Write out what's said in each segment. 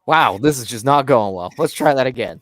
Wow, this is just not going well. Let's try that again.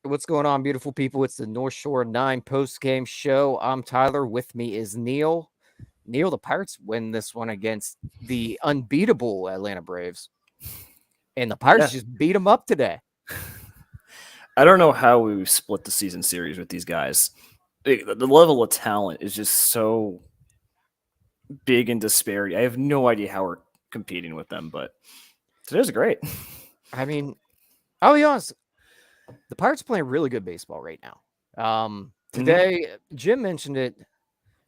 What's going on, beautiful people? It's the North Shore 9 Postgame Show. I'm Tyler. With me is Neil. Neil, the Pirates win this one against the unbeatable Atlanta Braves. And the Pirates just beat them up today. I don't know how we split the season series with these guys. The level of talent is just so big in disparity. I have no idea how we're competing with them, but today was great. I mean, I'll be honest. The Pirates are playing really good baseball right now. Today, Jim mentioned it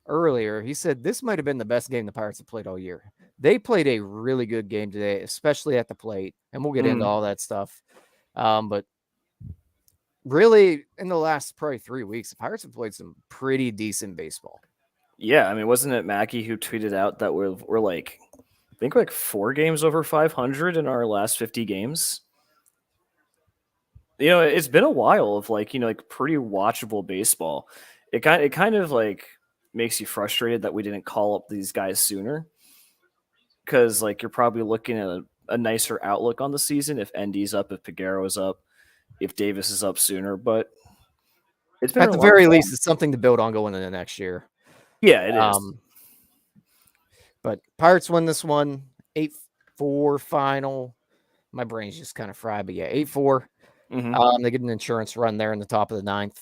earlier. He said this might have been the best game the Pirates have played all year. They played a really good game today, especially at the plate, and we'll get into all that stuff. But really, in the last probably 3 weeks, the Pirates have played some pretty decent baseball. Yeah, I mean, wasn't it Mackey who tweeted out that we're like, I think like 4 games over 500 in our last 50 games? You know, it's been a while of like pretty watchable baseball. It kind of like makes you frustrated that we didn't call up these guys sooner, because like you're probably looking at a nicer outlook on the season if Endy's up, if Peguero's up, if Davis is up sooner. But it's been at the very least, it's something to build on going into next year. Yeah, it is. But Pirates win this one 8-4 final. My brain's just kind of fried, but yeah, 8-4. They get an insurance run there in the top of the 9th.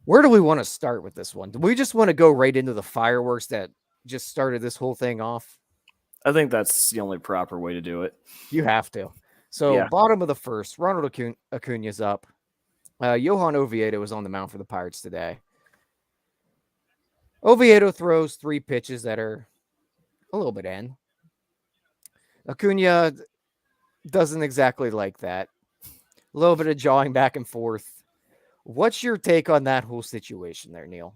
Where do we want to start with this one? Do we just want to go right into the fireworks that just started this whole thing off? I think that's the only proper way to do it. You have to. So, bottom of the first, Ronald Acuna's up. Johan Oviedo was on the mound for the Pirates today. Oviedo throws 3 pitches that are a little bit in. Acuna doesn't exactly like that. A little bit of jawing back and forth. What's your take on that whole situation there, Neil?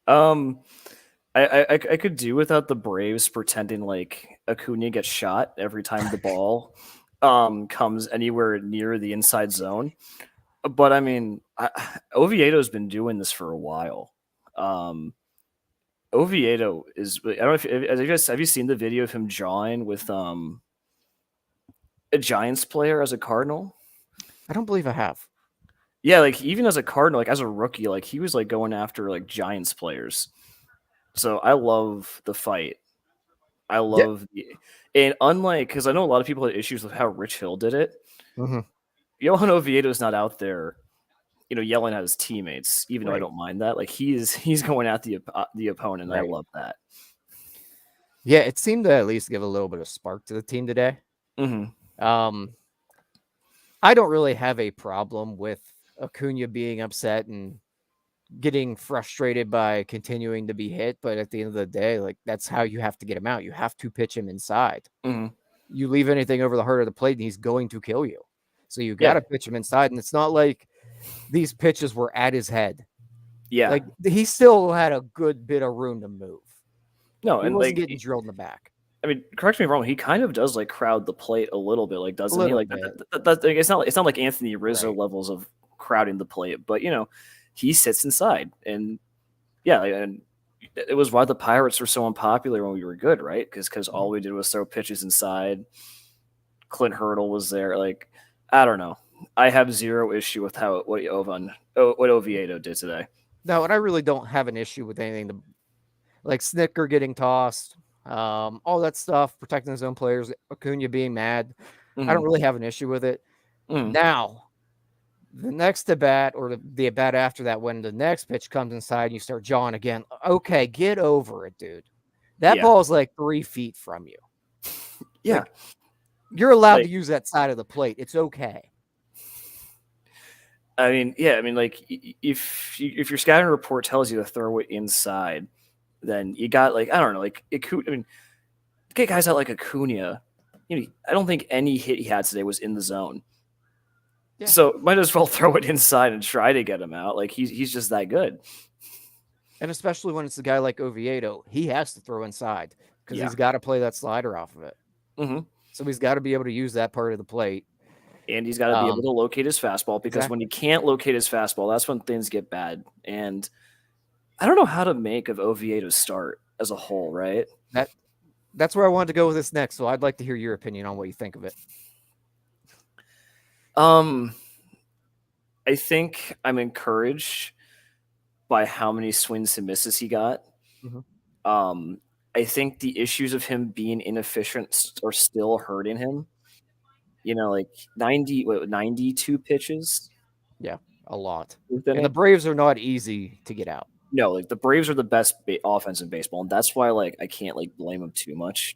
I could do without the Braves pretending like Acuna gets shot every time the ball comes anywhere near the inside zone. But I mean, Oviedo's been doing this for a while. Oviedo is, I don't know if have you seen the video of him jawing with a Giants player as a Cardinal? I don't believe I have. Yeah, like even as a Cardinal, like as a rookie, like he was like going after like Giants players. So I love the fight. I love and unlike, because I know a lot of people had issues with how Rich Hill did it. Johan Oviedo is not out there, yelling at his teammates, even though I don't mind that. Like he's going at the opponent. And I love that. Yeah, it seemed to at least give a little bit of spark to the team today. I don't really have a problem with Acuna being upset and getting frustrated by continuing to be hit, but at the end of the day, like that's how you have to get him out. You have to pitch him inside. You leave anything over the heart of the plate and he's going to kill you. So you got to pitch him inside. And it's not like these pitches were at his head. Yeah. Like he still had a good bit of room to move. No, he and wasn't like getting drilled in the back. I mean, correct me if I'm wrong. He kind of does like crowd the plate a little bit, like doesn't he? Like it's not like Anthony Rizzo levels of crowding the plate, but he sits inside, and and it was why the Pirates were so unpopular when we were good, right? Because all we did was throw pitches inside. Clint Hurdle was there. Like, I don't know. I have zero issue with what Oviedo did today. No, and I really don't have an issue with anything like Snicker getting tossed, all that stuff, protecting his own players, Acuna being mad. I don't really have an issue with it. Now, the next at bat or the at bat after that, when the next pitch comes inside and you start jawing again, okay, get over it, dude. That ball is like 3 feet from you. Yeah. Like, you're allowed to use that side of the plate. It's okay. I mean, like if your scouting report tells you to throw it inside, then you got like, I don't know, like Acuna. I mean, get guys out like Acuna. I don't think any hit he had today was in the zone. Yeah. So might as well throw it inside and try to get him out. Like he's just that good. And especially when it's a guy like Oviedo, he has to throw inside because he's got to play that slider off of it. Mm-hmm. So he's got to be able to use that part of the plate. And he's got to be able to locate his fastball, because when he can't locate his fastball, that's when things get bad. And I don't know how to make of Oviedo's start as a whole, right? That's where I wanted to go with this next. So I'd like to hear your opinion on what you think of it. I think I'm encouraged by how many swings and misses he got. Mm-hmm. I think the issues of him being inefficient are still hurting him. Like 92 pitches. Yeah, a lot. And the Braves are not easy to get out. No, like the Braves are the best offense in baseball, and that's why I can't blame them too much,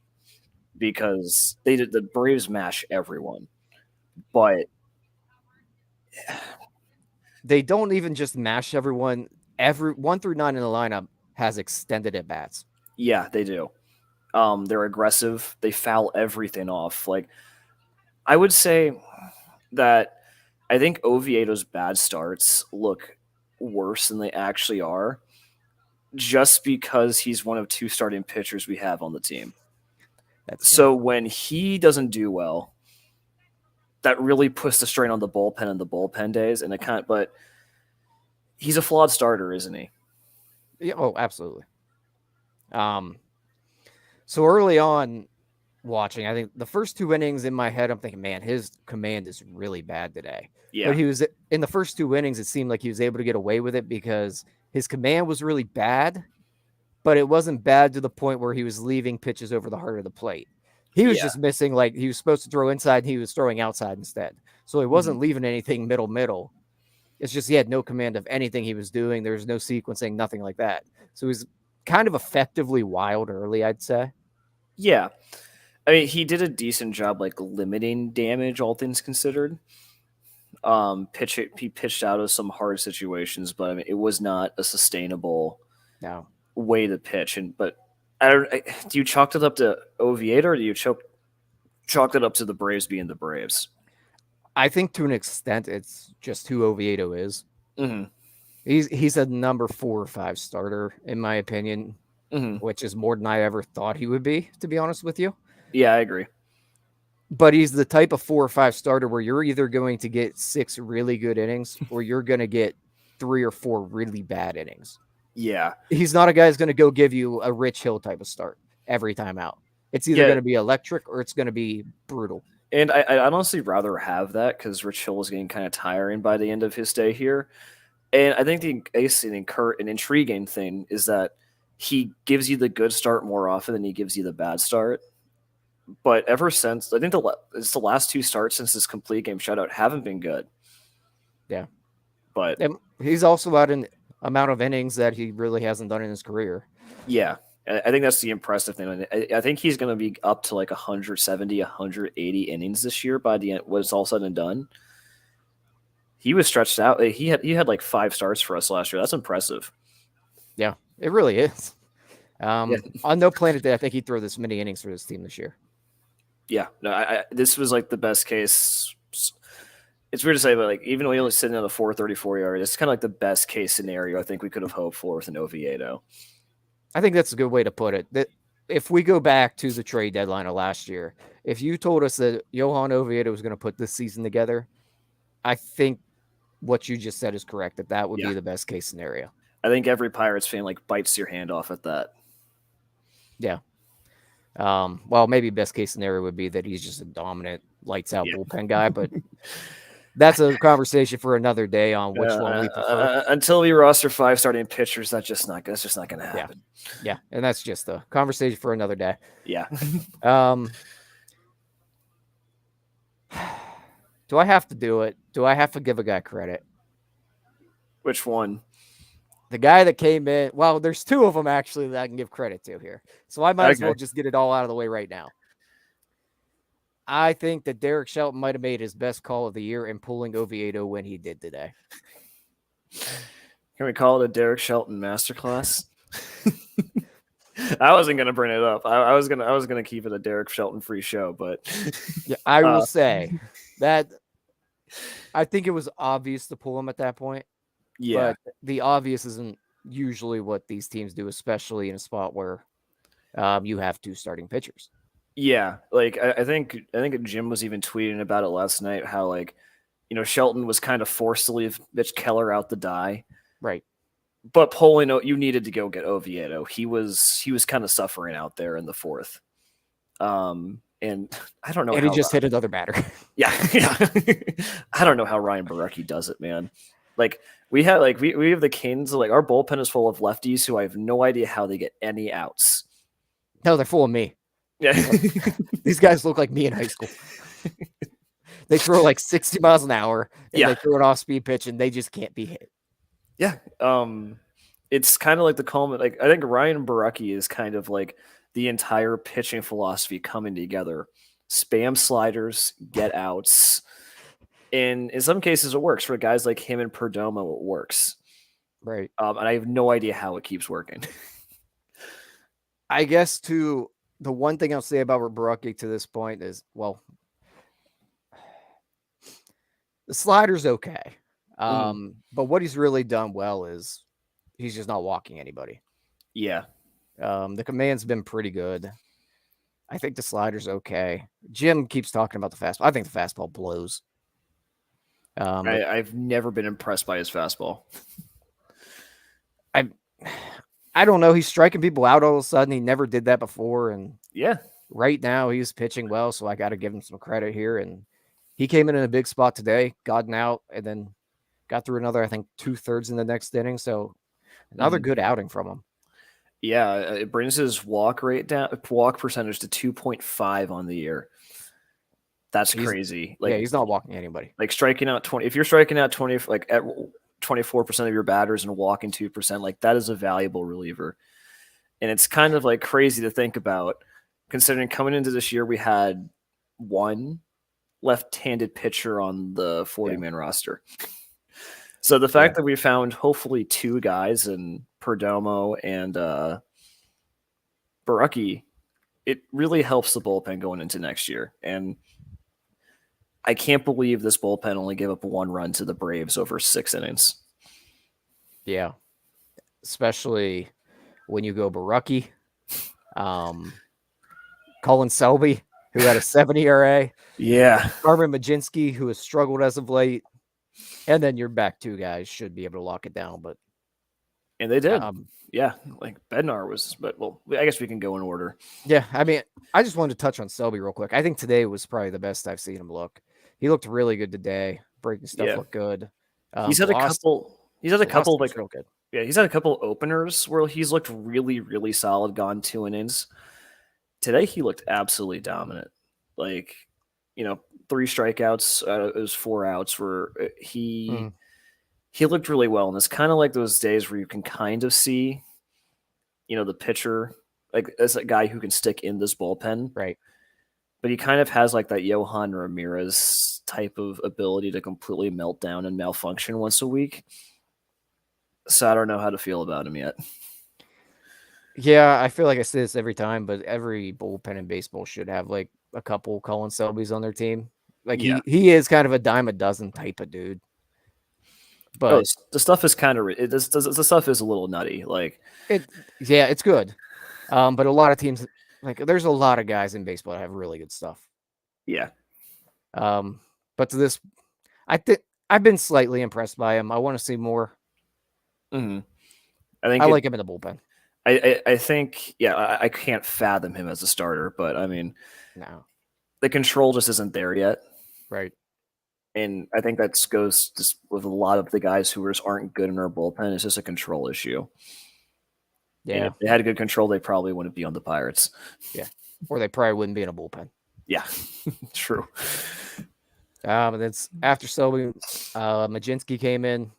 because the Braves mash everyone, but they don't even just mash everyone. Every 1 through 9 in the lineup has extended at bats. Yeah, they do. They're aggressive. They foul everything off. Like, I would say that I think Oviedo's bad starts look worse than they actually are, just because he's one of 2 starting pitchers we have on the team. So when he doesn't do well, that really puts the strain on the bullpen in the bullpen days, and but he's a flawed starter, isn't he? Yeah, oh, absolutely. So early on watching, I think the first 2 innings in my head, I'm thinking, man, his command is really bad today. Yeah. But he was in the first 2 innings, it seemed like he was able to get away with it because his command was really bad, but it wasn't bad to the point where he was leaving pitches over the heart of the plate. He was just missing, like he was supposed to throw inside and he was throwing outside instead. So he wasn't leaving anything middle. It's just he had no command of anything he was doing. There was no sequencing, nothing like that. So he was kind of effectively wild early, I'd say. Yeah. I mean, he did a decent job limiting damage, all things considered. He pitched out of some hard situations, but I mean, it was not a sustainable way to pitch. But do you chalk it up to Oviedo, or do you chalk it up to the Braves being the Braves? I think to an extent, it's just who Oviedo is. Mm-hmm. He's a number 4 or 5 starter, in my opinion, which is more than I ever thought he would be, to be honest with you. Yeah, I agree. But he's the type of 4 or 5 starter where you're either going to get 6 really good innings or you're going to get 3 or 4 really bad innings. Yeah. He's not a guy who's going to go give you a Rich Hill type of start every time out. It's either going to be electric or it's going to be brutal. And I'd honestly rather have that, because Rich Hill was getting kind of tiring by the end of his stay here. And I think an intriguing thing is that he gives you the good start more often than he gives you the bad start. But ever since, I think it's the last 2 starts since this complete game shutout haven't been good. Yeah. But he's also at an amount of innings that he really hasn't done in his career. Yeah. I think that's the impressive thing. I think he's going to be up to 170, 180 innings this year by the end when it's all said and done. He was stretched out. He had 5 starts for us last year. That's impressive. Yeah, it really is. On no planet did I think he'd throw this many innings for this team this year. Yeah, no, this was the best case. It's weird to say, but even though he only sitting on a 434 yard, it's kind of the best case scenario I think we could have hoped for with an Oviedo. I think that's a good way to put it. That if we go back to the trade deadline of last year, if you told us that Johan Oviedo was going to put this season together, I think what you just said is correct, that would be the best case scenario. I think every Pirates fan bites your hand off at that. Yeah. Well, maybe best case scenario would be that he's just a dominant lights out bullpen guy, but that's a conversation for another day on which one we prefer. Until we roster 5 starting pitchers, that's just not going to happen. Yeah, and that's just a conversation for another day. Yeah. Do I have to do it? Do I have to give a guy credit? Which one? The guy that came in. Well, there's 2 of them actually that I can give credit to here. So I might as well just get it all out of the way right now. I think that Derek Shelton might have made his best call of the year in pulling Oviedo when he did today. Can we call it a Derek Shelton masterclass? I wasn't gonna bring it up. I was gonna keep it a Derek Shelton free show, but yeah, I will say that I think it was obvious to pull him at that point. Yeah, But the obvious isn't usually what these teams do, especially in a spot where you have 2 starting pitchers. yeah. Like I think Jim was even tweeting about it last night. How like Shelton was kind of forced to leave Mitch Keller out to die, Right. but pulling you needed to go get Oviedo. He was kind of suffering out there in the 4th. And I don't know. And how he just hit another batter. Yeah. I don't know how Ryan Barucki does it, man. Like we have the Canes. Like our bullpen is full of lefties who I have no idea how they get any outs. No, they're full of me. Yeah, these guys look like me in high school. They throw like 60 miles an hour, and they throw an off-speed pitch, and they just can't be hit. Yeah. It's kind of like the culminate. Like I think Ryan Barucki is kind of like the entire pitching philosophy coming together. Spam sliders, get outs. And in some cases it works. For guys like him and Perdomo, it works. Right. And I have no idea how it keeps working. I guess the one thing I'll say about Barucki to this point is, well, the slider's okay. But what he's really done well is he's just not walking anybody. Yeah. The command's been pretty good. I think the slider's okay. Jim keeps talking about the fastball. I think the fastball blows. I've never been impressed by his fastball. I don't know. He's striking people out all of a sudden. He never did that before. And yeah, right now he's pitching well. So I got to give him some credit here. And he came in a big spot today, gotten out, and then got through another, I think, 2/3 in the next inning. So another good outing from him. Yeah, it brings his walk percentage to 2.5 on the year. That's crazy. Like, yeah, he's not walking anybody. Like striking out 20. If you're striking out 20, like at 24% of your batters and walking 2%, like that is a valuable reliever. And it's kind of like crazy to think about, considering coming into this year we had one left-handed pitcher on the 40-man roster. So the fact that we found hopefully 2 guys in Perdomo and Barucki, it really helps the bullpen going into next year. And I can't believe this bullpen only gave up 1 run to the Braves over 6 innings. Yeah. Especially when you go Barucki, Colin Selby, who had a 7 ERA. Yeah. Carmen Majinski, who has struggled as of late. And then your back 2 guys should be able to lock it down. And they did. Yeah. Like Bednar was, but well, I guess we can go in order. Yeah. I mean, I just wanted to touch on Selby real quick. I think today was probably the best I've seen him look. He looked really good today. Breaking stuff looked good. He's had a couple like real good. Yeah, he's had a couple openers where he's looked really, really solid, gone 2 innings. Today he looked absolutely dominant. Like, 3 strikeouts, it was 4 outs where he looked really well. And it's kind of like those days where you can kind of see, the pitcher, like as a guy who can stick in this bullpen. Right. But he kind of has like that Johan Ramirez type of ability to completely melt down and malfunction once a week. So I don't know how to feel about him yet. Yeah, I feel like I say this every time, but every bullpen in baseball should have like a couple Colin Selbys on their team. Like he is kind of a dime a dozen type of dude. But the stuff is kind of the stuff is a little nutty. Like it's good. But a lot of teams, like there's a lot of guys in baseball that have really good stuff. Yeah. But to this, I think I've been slightly impressed by him. I want to see more. Mm-hmm. I like him in the bullpen. I think, I can't fathom him as a starter, but I mean, no, the control just isn't there yet. Right. And I think that goes just with a lot of the guys who just aren't good in our bullpen. It's just a control issue. Yeah. And if they had good control, they probably wouldn't be on the Pirates. Yeah. Or they probably wouldn't be in a bullpen. Yeah. True. And then after Selby, Majinski came in.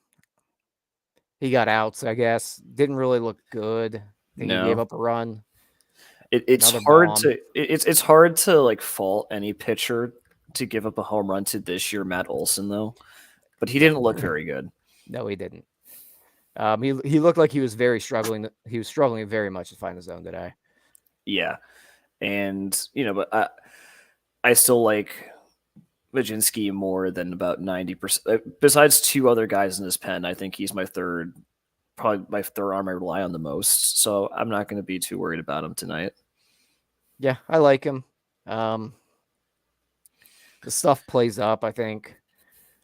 He got outs, I guess. Didn't really look good. I think he gave up a run. It's hard to like fault any pitcher to give up a home run to this year Matt Olson though, but he didn't look very good. No, he didn't. He looked like he was very struggling. He was struggling very much to find the zone today. Yeah, and but I still like Majinski more than about 90%. Besides two other guys in this pen, I think he's probably my third arm I rely on the most. So I'm not going to be too worried about him tonight. Yeah, I like him. The stuff plays up. I think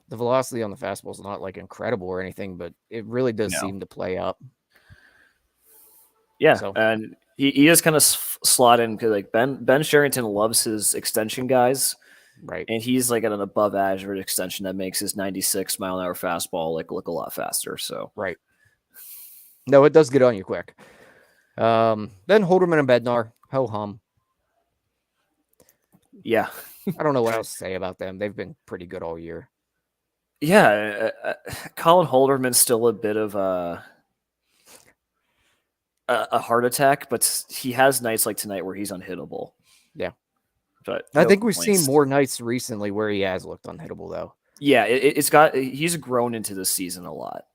the velocity on the fastball is not like incredible or anything, but it really does seem to play up. Yeah, so. And he just kind of slot in because like Ben Sherrington loves his extension guys, right? And he's like at an above average extension that makes his 96 mile an hour fastball like look a lot faster. So right. No, it does get on you quick. Then Holderman and Bednar, ho hum. Yeah, I don't know what else to say about them. They've been pretty good all year. Yeah, Colin Holderman's still a bit of a heart attack, but he has nights like tonight where he's unhittable. Yeah, but I think we've seen more nights recently where he has looked unhittable though. Yeah, he's grown into this season a lot.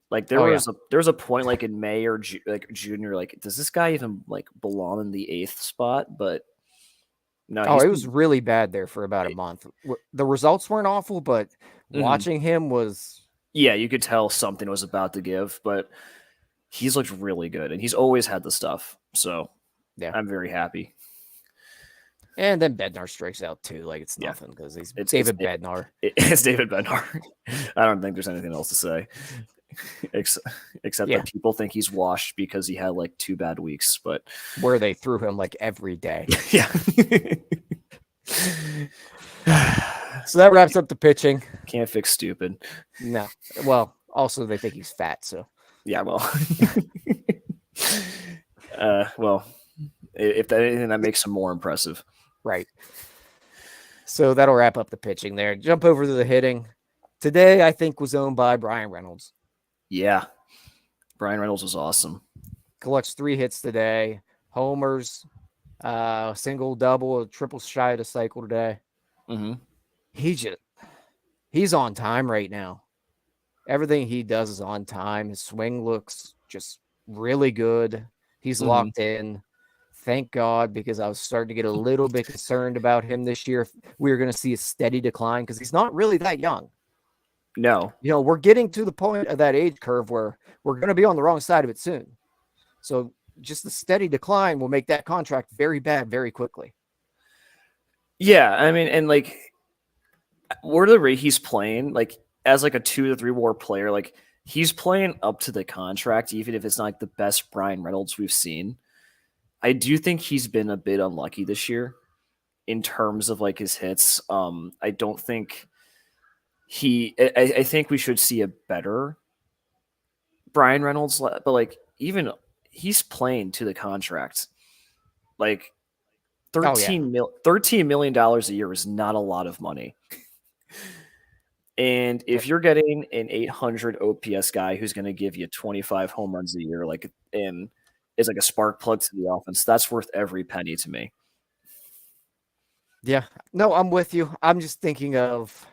Like there was a point like in May or June, like does this guy even like belong in the 8th spot? But no, it was really bad there for about a month. The results weren't awful, but watching him was. Yeah, you could tell something was about to give, but he's looked really good, and he's always had the stuff. So yeah, I'm very happy. And then Bednar strikes out too, like it's nothing because it's David Bednar. It's David Bednar. I don't think there's anything else to say, except that people think he's washed because he had like 2 bad weeks, but where they threw him like every day. Yeah. So that wraps up the pitching. Can't fix stupid. No. Well, also they think he's fat, so. Yeah, well. Well, if that anything, that makes him more impressive. Right. So that'll wrap up the pitching there. Jump over to the hitting. Today, I think, was owned by Bryan Reynolds. Yeah. Bryan Reynolds was awesome. Collects 3 hits today. Homers, single, double, a triple shy of a cycle today. Mm-hmm. He's on time right now. Everything he does is on time. His swing looks just really good. He's locked in. Thank God, because I was starting to get a little bit concerned about him this year. If we were going to see a steady decline because he's not really that young. No. We're getting to the point of that age curve where we're going to be on the wrong side of it soon. So just the steady decline will make that contract very bad very quickly. Yeah, I mean, and like where the rate he's playing, like as like a 2 to 3 WAR player, like he's playing up to the contract, even if it's not like the best Bryan Reynolds we've seen. I do think he's been a bit unlucky this year in terms of like his hits. I don't think I think we should see a better Bryan Reynolds, but like even he's playing to the contract. Like $13 million a year is not a lot of money. And if you're getting an 800 OPS guy who's going to give you 25 home runs a year, like, and is like a spark plug to the offense, that's worth every penny to me. Yeah, no, I'm with you. I'm just thinking of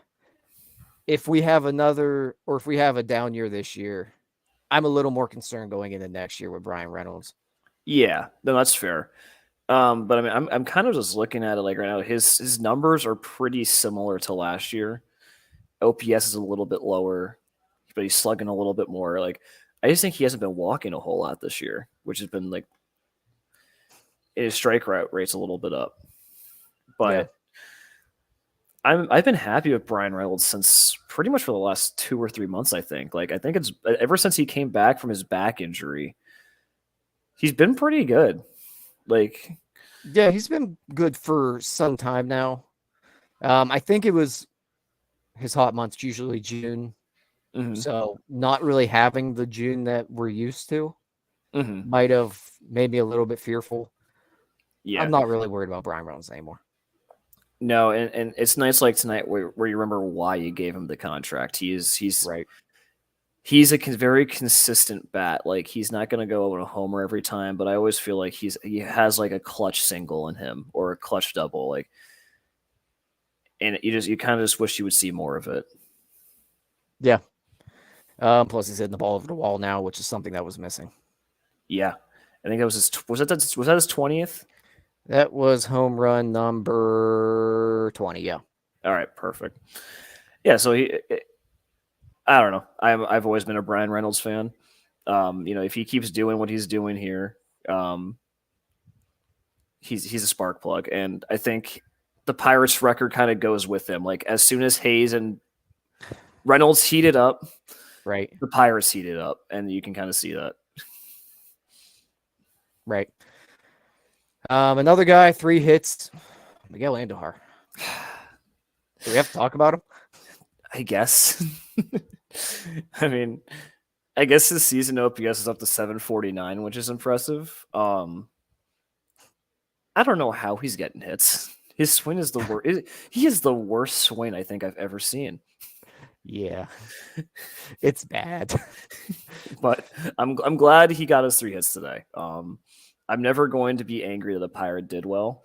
if we have a down year this year, I'm a little more concerned going into next year with Bryan Reynolds. Yeah, no, that's fair. But I mean, I'm kind of just looking at it like right now, his numbers are pretty similar to last year. OPS is a little bit lower, but he's slugging a little bit more. Like, I just think he hasn't been walking a whole lot this year, which has been like his strike rate's a little bit up. But I've been happy with Bryan Reynolds since pretty much for the last 2 or 3 months, I think. Like, I think it's ever since he came back from his back injury, he's been pretty good. Like, yeah, he's been good for some time now. I think it was his hot months, usually June. Mm-hmm. So not really having the June that we're used to might have made me a little bit fearful. Yeah, I'm not really worried about Bryan Reynolds anymore. No, and it's nice like tonight where you remember why you gave him the contract. He's right. He's a very consistent bat. Like, he's not going to go on a homer every time, but I always feel like he has like a clutch single in him or a clutch double. Like, and you kind of just wish you would see more of it. Yeah. Plus, he's hitting the ball over the wall now, which is something that was missing. Yeah, I think that was was that his 20th? That was home run number 20. Yeah. All right, perfect. Yeah, so I don't know. I've always been a Bryan Reynolds fan. If he keeps doing what he's doing here, he's a spark plug, and I think the Pirates record kind of goes with him. Like as soon as Hayes and Reynolds heated up, right, the Pirates heated up, and you can kind of see that. Right. Another guy, 3 hits, Miguel Andujar. Do we have to talk about him? I guess. I mean, I guess his season OPS is up to 749, which is impressive. I don't know how he's getting hits. His swing is the worst. He is the worst swing I think I've ever seen. Yeah, it's bad. But I'm glad he got his 3 hits today. I'm never going to be angry that the Pirate did well.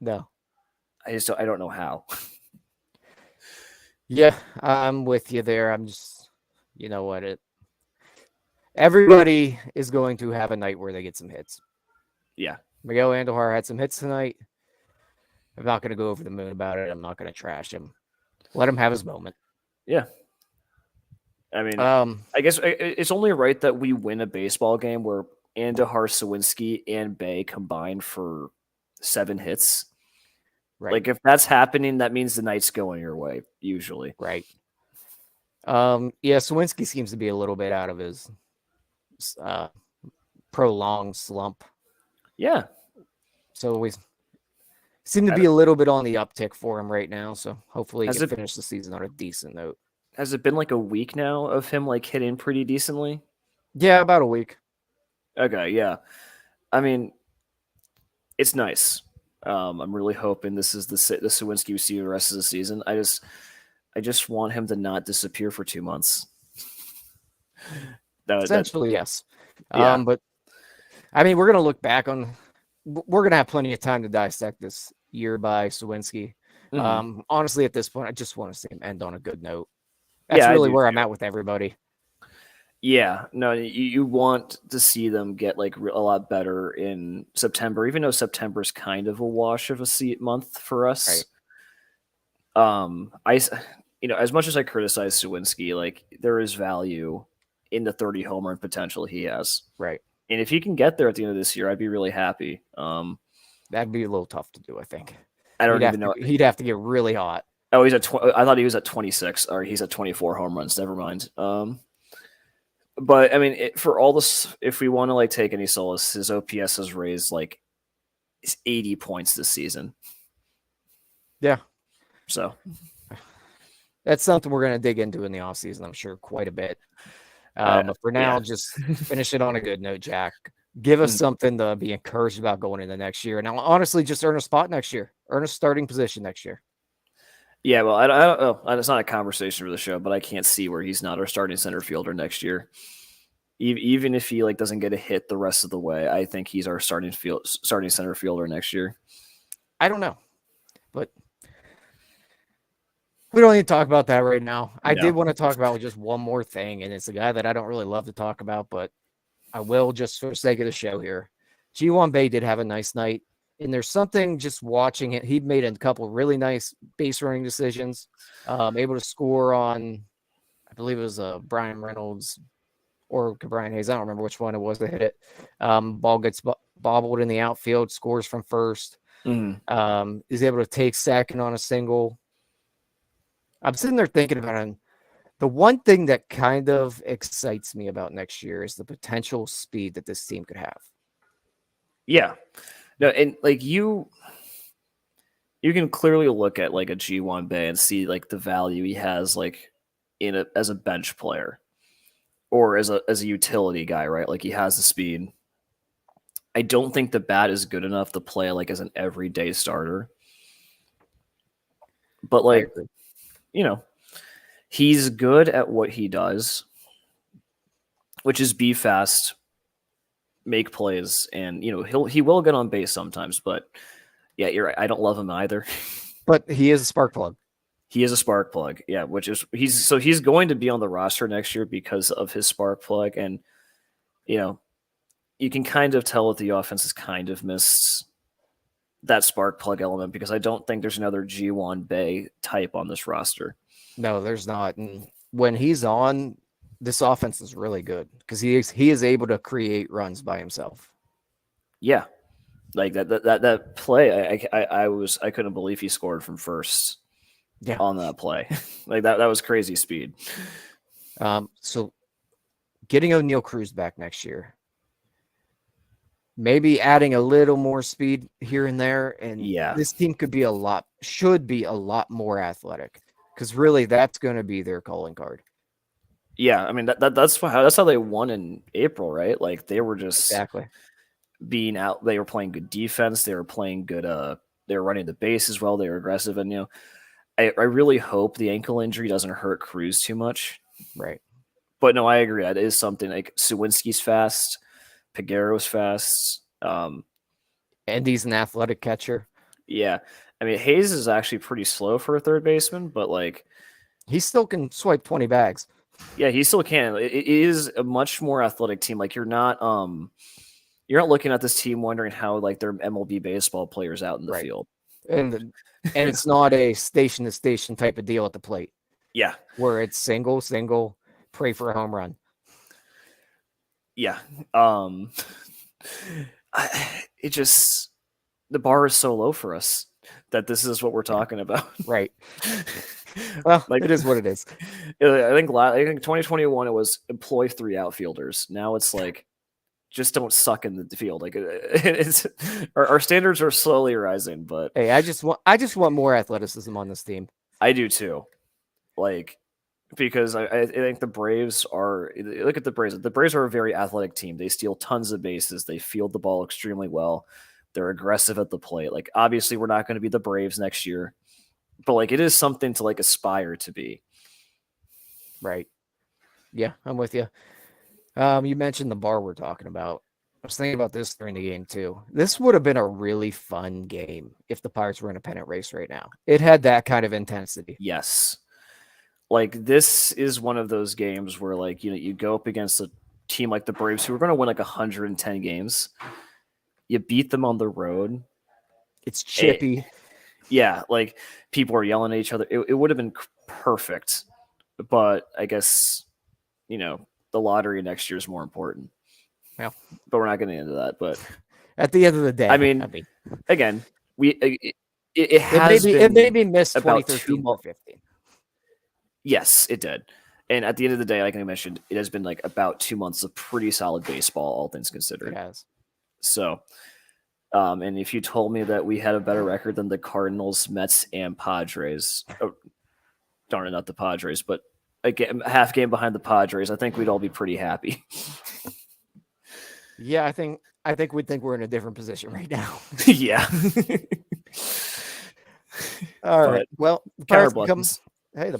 No, I don't know how. Yeah, I'm with you there. I'm just, you know what, everybody is going to have a night where they get some hits. Yeah, Miguel Andujar had some hits tonight. I'm not going to go over the moon about it. I'm not going to trash him. Let him have his moment. Yeah. I mean, I guess it's only right that we win a baseball game where Andujar, Sawinski, and Bay combined for 7 hits. Right. Like if that's happening, that means the night's going your way, usually. Right. Sawinski seems to be a little bit out of his prolonged slump. Yeah. So we seem to be a little bit on the uptick for him right now. So hopefully he can finish the season on a decent note. Has it been like a week now of him like hitting pretty decently? Yeah, about a week. Okay, yeah. I mean, it's nice. I'm really hoping this is the Sawinski we see the rest of the season. I just want him to not disappear for 2 months. Essentially, yes. Yeah. But I mean, we're gonna look back on. We're gonna have plenty of time to dissect this year by Sawinski. Mm-hmm. Honestly, at this point, I just want to see him end on a good note. That's really where I'm at with everybody. Yeah, no, you want to see them get like a lot better in September, even though September's kind of a wash of a month for us. Right. As much as I criticize Sawinski, like there is value in the 30 home run potential he has. Right. And if he can get there at the end of this year, I'd be really happy. That'd be a little tough to do, I think. I don't even know. He'd have to get really hot. Oh, he's at. I thought he was at 26, or he's at 24 home runs. Never mind. But I mean, for all this, if we want to like take any solace, his OPS has raised like 80 points this season. Yeah. So that's something we're going to dig into in the offseason, I'm sure, quite a bit. But for now, just finish it on a good note, Jack. Give us something to be encouraged about going into next year. And honestly, just earn a spot next year. Earn a starting position next year. Yeah, well, I don't know. It's not a conversation for the show, but I can't see where he's not our starting center fielder next year. Even if he like doesn't get a hit the rest of the way, I think he's our starting center fielder next year. I don't know, but we don't need to talk about that right now. I did want to talk about just one more thing, and it's a guy that I don't really love to talk about, but I will just for the sake of the show here. G1 Bay did have a nice night. And there's something just watching it. He'd made a couple really nice base running decisions, able to score on, I believe it was Bryan Reynolds or Brian Hayes. I don't remember which one it was that hit it. Ball gets bobbled in the outfield, scores from first. Mm-hmm. Is able to take second on a single. I'm sitting there thinking about it. The one thing that kind of excites me about next year is the potential speed that this team could have. Yeah. No, and like you can clearly look at like a G1 Bay and see like the value he has like as a bench player or as a utility guy, right? Like he has the speed. I don't think the bat is good enough to play like as an everyday starter. But like, he's good at what he does, which is be fast, make plays, and he will get on base sometimes, but yeah, you're right. I don't love him either. But he is a spark plug. He is a spark plug, yeah. He's going to be on the roster next year because of his spark plug, and you can kind of tell that the offense has kind of missed that spark plug element because I don't think there's another G1 Bay type on this roster. No, there's not. And when he's on, this offense is really good because he is able to create runs by himself. Yeah, like that play, I couldn't believe he scored from first. Yeah. On that play, like that was crazy speed. So getting O'Neal Cruz back next year, maybe adding a little more speed here and there, and this team should be a lot more athletic because really that's going to be their calling card. Yeah, I mean that's how they won in April, right? Like they were just being out. They were playing good defense. They were playing good. They were running the base as well. They were aggressive, and I really hope the ankle injury doesn't hurt Cruz too much. Right. But no, I agree. That is something. Like Sawinski's fast, Peguero's fast. And he's an athletic catcher. Yeah. I mean, Hayes is actually pretty slow for a third baseman, but like he still can swipe 20 bags. Yeah, he still can. It is a much more athletic team. Like you're not looking at this team wondering how like they're MLB baseball players out in the field. And it's not a station to station type of deal at the plate. Yeah. Where it's single, pray for a home run. Yeah. The bar is so low for us that this is what we're talking about. Right. Well, it is what it is. I think 2021 it was employ 3 outfielders. Now it's like just don't suck in the field. Like it's our standards are slowly rising, but hey, I just want more athleticism on this team. I do too. Like because I think the Braves look at the Braves. The Braves are a very athletic team. They steal tons of bases. They field the ball extremely well. They're aggressive at the plate. Like obviously we're not going to be the Braves next year, but like it is something to like aspire to be. Right. Yeah, I'm with you. You mentioned the bar we're talking about. I was thinking about this during the game too. This would have been a really fun game if the Pirates were in a pennant race right now. It had that kind of intensity. Yes. Like this is one of those games where like, you go up against a team like the Braves who are going to win like 110 games. You beat them on the road. It's chippy. Like people are yelling at each other. It would have been perfect. But I guess, the lottery next year is more important. Yeah. But we're not going to get into that. But at the end of the day, I mean again, it maybe missed 2013 or 15. Yes, it did. And at the end of the day, like I mentioned, it has been like about 2 months of pretty solid baseball, all things considered. It has. So, and if you told me that we had a better record than the Cardinals, Mets, and Padres, darn it, not the Padres, but half game behind the Padres, I think we'd all be pretty happy. Yeah, I think we'd think we're in a different position right now. Yeah. All right. Well, the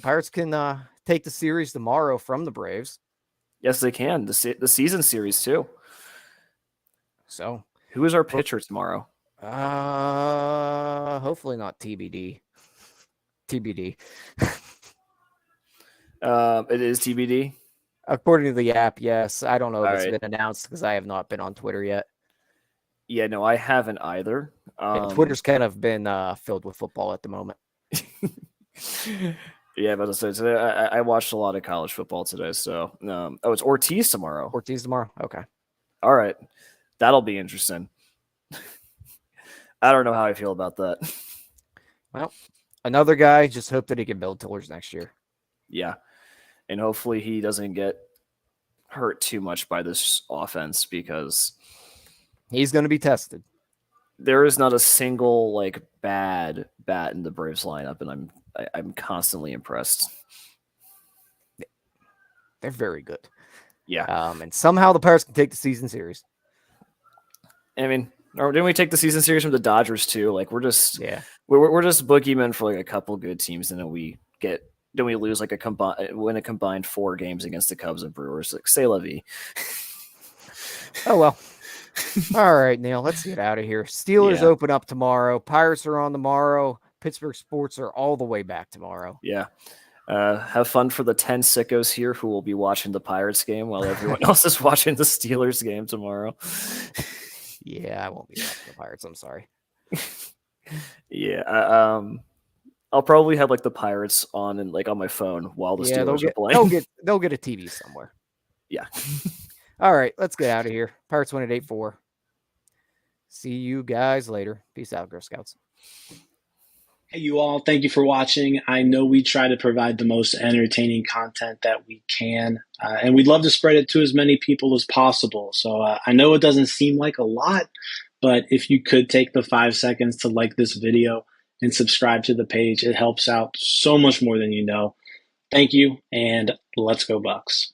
Pirates can take the series tomorrow from the Braves. Yes, they can. The season series too. So, who is our pitcher tomorrow? Hopefully not TBD. TBD. It is TBD. According to the app, yes. I don't know if it's been announced because I have not been on Twitter yet. Yeah, no, I haven't either. Twitter's kind of been filled with football at the moment. Yeah, but today I watched a lot of college football today. So, it's Ortiz tomorrow. Okay. All right, that'll be interesting. I don't know how I feel about that. Well, another guy. Just hope that he can build Tillers next year. Yeah, and hopefully he doesn't get hurt too much by this offense because he's going to be tested. There is not a single like bad bat in the Braves lineup, and I'm constantly impressed. They're very good. Yeah. And somehow the Pirates can take the season series. I mean, or didn't we take the season series from the Dodgers too? Like we're just we're just boogeymen for like a couple good teams, and then we lose like win a combined 4 games against the Cubs and Brewers. Like c'est la vie. Oh well. All right, Neil, let's get out of here. Steelers open up tomorrow. Pirates are on tomorrow. Pittsburgh sports are all the way back tomorrow. Yeah. Have fun for the 10 sickos here who will be watching the Pirates game while everyone else is watching the Steelers game tomorrow. Yeah, I won't be watching the Pirates. I'm sorry. Yeah. I'll probably have like the Pirates on and like on my phone while the Steelers are playing. They'll get a TV somewhere. Yeah. All right, let's get out of here. Pirates win at 8-4. See you guys later. Peace out, Girl Scouts. Hey, you all. Thank you for watching. I know we try to provide the most entertaining content that we can, and we'd love to spread it to as many people as possible. So I know it doesn't seem like a lot, but if you could take the 5 seconds to like this video and subscribe to the page, it helps out so much more than you know. Thank you, and let's go Bucks.